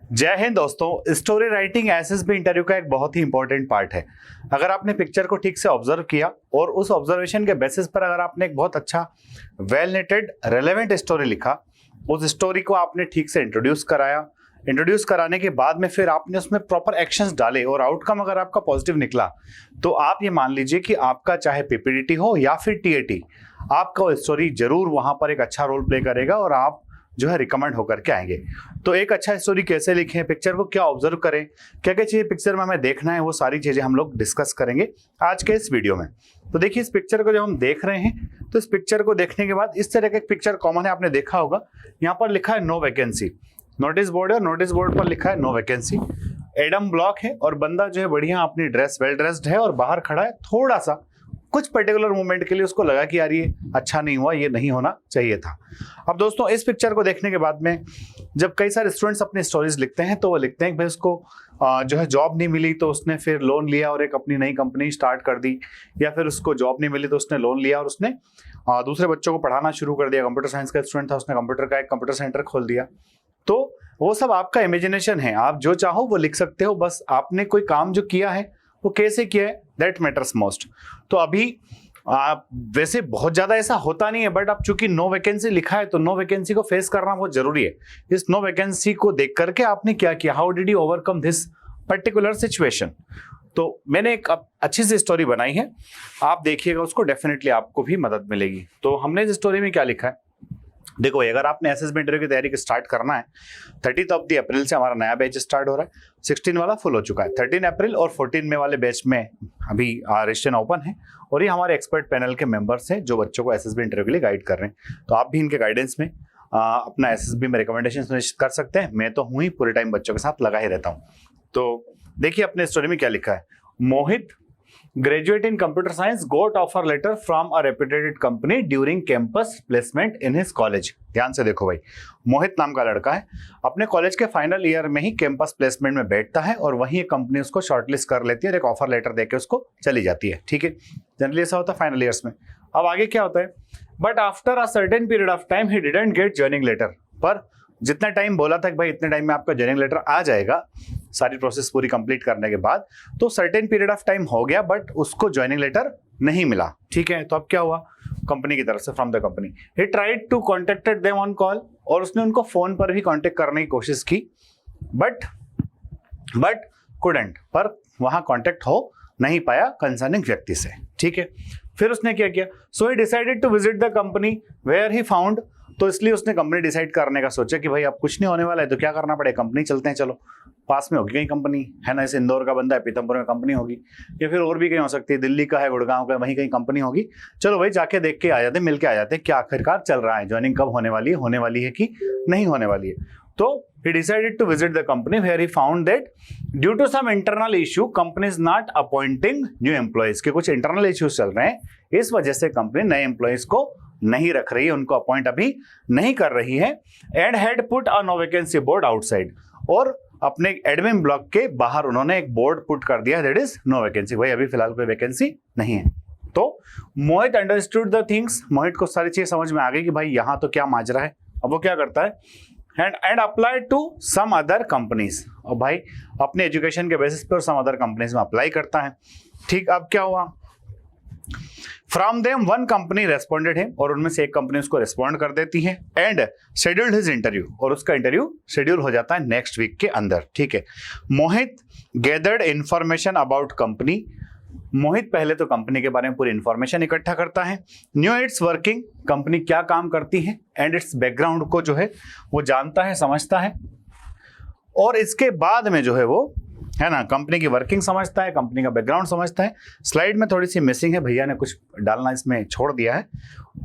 जय हिंद दोस्तों। Story writing SSB interview का एक बहुत ही इंपॉर्टेंट पार्ट है। अगर आपने पिक्चर को ठीक से ऑब्जर्व किया और उस ऑब्जर्वेशन के बेसिस पर अगर आपने एक बहुत अच्छा वेल नेटेड रेलेवेंट स्टोरी लिखा, उस स्टोरी को आपने ठीक से इंट्रोड्यूस कराया, इंट्रोड्यूस कराने के बाद में फिर आपने उसमें प्रॉपर एक्शंस डाले और आउटकम अगर आपका पॉजिटिव निकला, तो आप ये मान लीजिए कि आपका चाहे पीपीडीटी हो या फिर टीएटी, आपका स्टोरी जरूर वहां पर एक अच्छा रोल प्ले करेगा और आप जो है रिकमेंड होकर के आएंगे। तो एक अच्छा स्टोरी कैसे लिखें, पिक्चर को क्या ऑब्जर्व करें, क्या क्या चीजें पिक्चर में हमें देखना है, वो सारी चीजें हम लोग डिस्कस करेंगे आज के इस वीडियो में। तो देखिए, इस पिक्चर को जब हम देख रहे हैं तो इस पिक्चर को देखने के बाद इस तरह का एक पिक्चर कॉमन है, आपने देखा होगा। यहाँ पर लिखा है नो वैकेंसी, नोटिस बोर्ड है, नोटिस बोर्ड पर लिखा है नो वैकेंसी। एडम ब्लॉक है और बंदा जो है बढ़िया अपनी ड्रेस वेल ड्रेस्ड है और बाहर खड़ा है। थोड़ा सा कुछ पर्टिकुलर मोमेंट के लिए उसको लगा कि यार ये अच्छा नहीं हुआ, ये नहीं होना चाहिए था। अब दोस्तों, इस पिक्चर को देखने के बाद में जब कई सारे स्टूडेंट्स अपनी स्टोरीज लिखते हैं तो वो लिखते हैं कि भाई उसको जो है जॉब नहीं मिली तो उसने फिर लोन लिया और एक अपनी नई कंपनी स्टार्ट कर दी, या फिर उसको जॉब नहीं मिली तो उसने लोन लिया और उसने दूसरे बच्चों को पढ़ाना शुरू कर दिया। कंप्यूटर साइंस का स्टूडेंट था, उसने कंप्यूटर का एक कंप्यूटर सेंटर खोल दिया। तो वो सब आपका इमेजिनेशन है, आप जो चाहो वो लिख सकते हो, बस आपने कोई काम जो किया है वो कैसे किया है दैट मैटर्स मोस्ट। तो अभी वैसे बहुत ज्यादा ऐसा होता नहीं है, बट अब चूंकि नो वैकेंसी लिखा है तो नो वैकेंसी को फेस करना बहुत जरूरी है। इस नो वैकेंसी को देख करके आपने क्या किया, how did you overcome this particular situation. तो मैंने एक अच्छी सी स्टोरी बनाई है, आप देखिएगा उसको, डेफिनेटली आपको भी मदद मिलेगी। तो हमने इस स्टोरी में क्या लिखा है, देखो, अगर आपने एसएसबी इंटरव्यू की तैयारी स्टार्ट करना है, 30 अप्रैल से हमारा नया बैच स्टार्ट हो रहा है। 16 वाला फुल हो चुका है, 13 अप्रैल और 14 मई वाले बैच में अभी रजिस्ट्रेशन ओपन है और ये हमारे एक्सपर्ट पैनल के मेंबर्स हैं जो बच्चों को एसएसबी इंटरव्यू के लिए गाइड कर रहे हैं। तो आप भी इनके गाइडेंस में अपना एसएसबी में रिकमेंडेशन सुनिश्चित कर सकते हैं। मैं तो हूँ ही, पूरे टाइम बच्चों के साथ लगा ही रहता हूँ। तो देखिए अपने स्टोरी में क्या लिखा है। Mohit, graduate in computer science, got offer letter from a reputed company during campus placement in his college. ध्यान से देखो भाई, मोहित नाम का लड़का है, अपने कॉलेज के फाइनल ईयर में ही कैंपस प्लेसमेंट में बैठता है और वहीं एक कंपनी उसको शॉर्टलिस्ट कर लेती है और एक ऑफर लेटर देके उसको चली जाती है। ठीक है, जनरली ऐसा होता है फाइनल ईयर्स में। अब आगे क्या होता है, but after a certain period of time he didn't get joining letter. पर जितना टाइम बोला था कि भाई इतने टाइम में आपका जॉइनिंग लेटर आ जाएगा, सारी प्रोसेस पूरी कंप्लीट करने के बाद, तो सर्टेन पीरियड ऑफ टाइम हो गया बट उसको जॉइनिंग लेटर नहीं मिला। ठीक है, तो अब क्या हुआ, कंपनी की तरफ से, from the company, he tried to contacted them on call, और उसने उनको फोन पर भी कांटेक्ट करने की कोशिश की, बट कुडंट, पर वहां कांटेक्ट हो नहीं पाया कंसर्निंग व्यक्ति से। ठीक है, फिर उसने क्या किया, so he decided to visit the company where he found, तो इसलिए उसने कंपनी डिसाइड करने का सोचा कि भाई अब कुछ नहीं होने वाला है तो क्या करना पड़ेगा, कंपनी चलते हैं, चलो पास में होगी कहीं कंपनी, है ना। इस इंदौर का बंदा है, पीतमपुर में कंपनी होगी, या फिर और भी कहीं हो सकती है, दिल्ली का है, गुड़गांव का, वहीं कहीं कंपनी होगी। चलो भाई जाके देख के आ जाते, मिल के आ जाते, क्या आखिरकार चल रहा है, ज्वाइनिंग कब होने वाली है कि नहीं होने वाली है। तो he decided to visit the company where he found that due to some internal issue company is not appointing new employees, के कुछ इंटरनल इश्यूज चल रहे हैं, इस वजह से कंपनी नए एम्प्लॉइज को नहीं रख रही है, उनको अपॉइंट अभी नहीं कर रही है। And had put a no vacancy board outside, और अपने एडमिन ब्लॉक के बाहर उन्होंने एक बोर्ड पुट कर दिया, दैट इज नो वैकेंसी, भाई अभी फिलहाल कोई वैकेंसी नहीं है। तो मोहित अंडरस्टूड द थिंग्स, मोहित को सारी चीजें समझ में आ गई कि भाई यहाँ तो क्या माजरा है। अब वो क्या करता है, and applied to some other companies, और भाई अपने एजुकेशन के बेसिस पर सम अदर कंपनीज में अप्लाई करता है। ठीक, अब क्या हुआ, from them one company responded है, और उनमें से एक कंपनी उसको रेस्पॉन्ड कर देती है, एंड शेड्यूल्ड हिज इंटरव्यू, और उसका इंटरव्यू शेड्यूल हो जाता है नेक्स्ट वीक के अंदर। ठीक है, मोहित गैदर्ड इंफॉर्मेशन अबाउट कंपनी, मोहित पहले तो कंपनी के बारे में पूरी इंफॉर्मेशन इकट्ठा करता है, न्यू इट्स वर्किंग, कंपनी क्या काम करती है, एंड इट्स बैकग्राउंड को जो है वो जानता है, समझता है, और इसके बाद में जो है वो, है ना, कंपनी की वर्किंग समझता है, कंपनी का बैकग्राउंड समझता है। स्लाइड में थोड़ी सी मिसिंग है, भैया ने कुछ डालना इसमें छोड़ दिया है।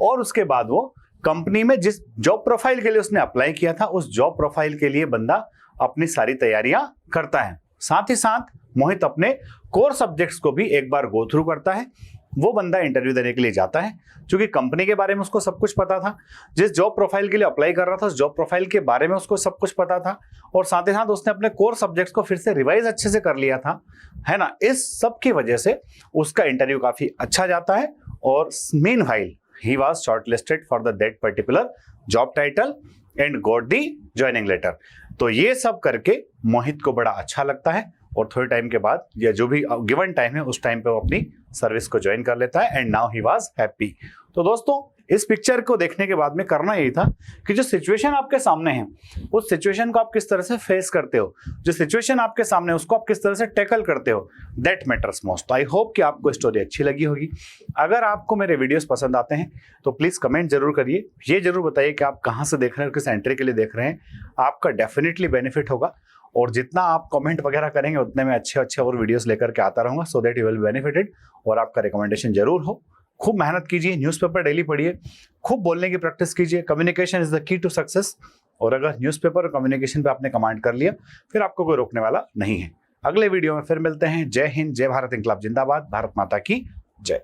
और उसके बाद वो कंपनी में जिस जॉब प्रोफाइल के लिए उसने अप्लाई किया था, उस जॉब प्रोफाइल के लिए बंदा अपनी सारी तैयारियां करता है। साथ ही साथ मोहित अपने कोर सब्जेक्ट्स को भी एक बार गो थ्रू करता है। वो बंदा इंटरव्यू देने के लिए जाता है, क्योंकि कंपनी के बारे में उसको सब कुछ पता था, जिस जॉब प्रोफाइल के लिए अप्लाई कर रहा था उस जॉब प्रोफाइल के बारे में उसको सब कुछ पता था, और साथ ही साथ उसने अपने कोर सब्जेक्ट्स को फिर से रिवाइज अच्छे से कर लिया था, है ना। इस सब की वजह से उसका इंटरव्यू काफी अच्छा जाता है, और meanwhile he was shortlisted for the that particular job title and got the joining letter. तो ये सब करके मोहित को बड़ा अच्छा लगता है और थोड़े टाइम के बाद या जो भी गिवन टाइम है उस टाइम पे वो अपनी सर्विस को ज्वाइन कर लेता है and now he was happy. तो दोस्तों इस पिक्चर को देखने के बाद में करना यही था कि जो सिचुएशन आपके सामने है उस सिचुएशन को आप किस तरह से फेस करते हो, जो सिचुएशन आपके सामने है उसको आप किस तरह से टैकल करते हो, that matters most. I hope कि आपको स्टोरी अच्छी लगी होगी। अगर आपको मेरे वीडियोस पसंद आते हैं तो प्लीज कमेंट जरूर करिए, ये जरूर बताइए कि आप कहाँ से देख रहे हैं, किस एंट्री के लिए देख रहे हैं। आपका डेफिनेटली बेनिफिट होगा और जितना आप कमेंट वगैरह करेंगे उतने में अच्छे अच्छे और वीडियोस लेकर के आता रहूंगा, so that you will be benefited और आपका रिकमेंडेशन जरूर हो। खूब मेहनत कीजिए, न्यूज़पेपर डेली पढ़िए, खूब बोलने की प्रैक्टिस कीजिए। Communication is the key to success. और अगर न्यूज़पेपर और कम्युनिकेशन पे आपने कमांड कर लिया फिर आपको कोई रोकने वाला नहीं है। अगले वीडियो में फिर मिलते हैं। जय हिंद, जय भारत, इंकलाब जिंदाबाद, भारत माता की जय।